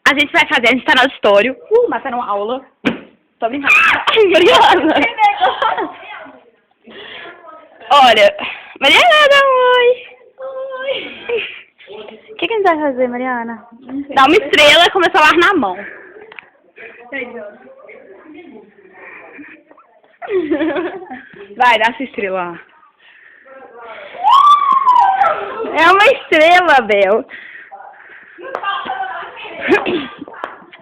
A gente vai fazer, a gente tá no auditório. Matando uma aula. Tô brincando. Ai, Mariana. Olha, Mariana, dá um oi. Oi. O que a gente vai fazer, Mariana? Dá uma estrela com o meu celular na mão. Vai, dá essa estrela. É uma estrela, Bel.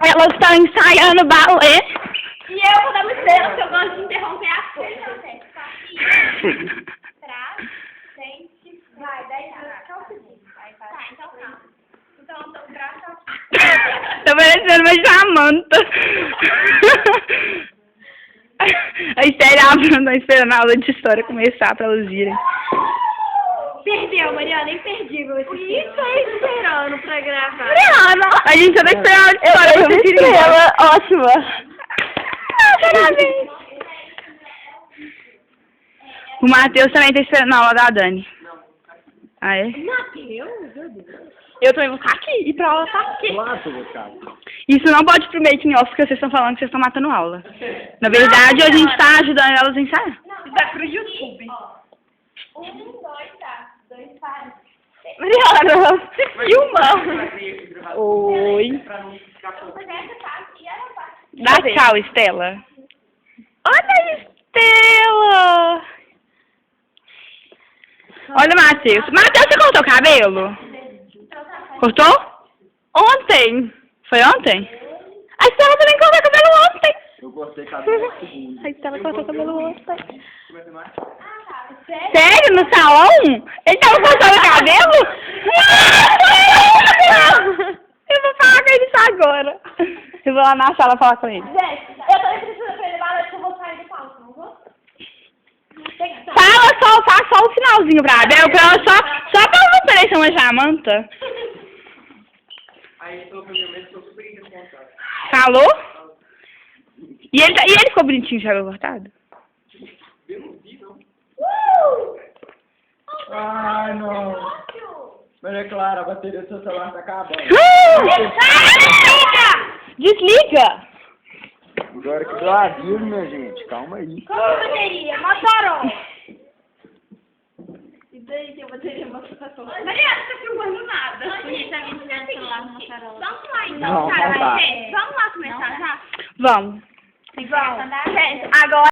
Ela está ensaiando balé. E eu vou dar uma estrela, porque eu gosto de interromper a coisa. Trás, frente, vai, 10 minutos, só um segundo. Vai, tá, então calma. Então, braço aqui. Tá parecendo uma Jamanta. A Estela tá esperando a aula de história começar pra elas irem. Perdeu, Mariana, nem perdi. Por isso aí esperando pra gravar. Mariana, a gente só tá esperando a aula de história pra vocês irem. Estrela, ótima. Parabéns. O Matheus também tá esperando a aula da Dani. Ah, é? Matheus? Meu Deus. Eu também vou ficar aqui. E pra aula tá aqui. Claro que eu vou ficar. Isso não pode ir pro making off, porque vocês estão falando que vocês estão matando aula. Na verdade, a gente tá ajudando elas a ensaiar. Vai pro YouTube. 1, 2, tá. 2 para. Mariana, filma. Oi. Dá tchau, Estela. Olha a Estela. Olha o Matheus. Matheus, você cortou o cabelo? Cortou? Ontem. Foi ontem? A Estela também cortou o cabelo ontem. Eu cortei cabelo segundo. A Estela cortou o cabelo ontem. Sério? No salão? Ele tava cortando o cabelo? Eu vou falar com ele isso agora. Eu vou lá na sala falar com ele. Gente, eu também preciso aprender balé, porque eu vou sair do palco, não vou? Fala só o finalzinho pra Abel, pra ela só pra ela não parecer uma Jamanta. Aí eu tô super irresponsável. Falou? E ele ficou bonitinho de cabelo cortado? Eu não vi, não. Ai, não. Mas é claro, a bateria do seu celular tá acabando. Desliga! Agora que deu aviso, minha gente. Calma aí. Qual a bateria? Motorola. E daí que a bateria Motorola? Mariana, você tá filmando nada. Você tá me ensinando o celular no Motorola. Vamos lá então, Não, cara. não tá. Vamos lá começar já? Vamos. Vamos. Gente, agora...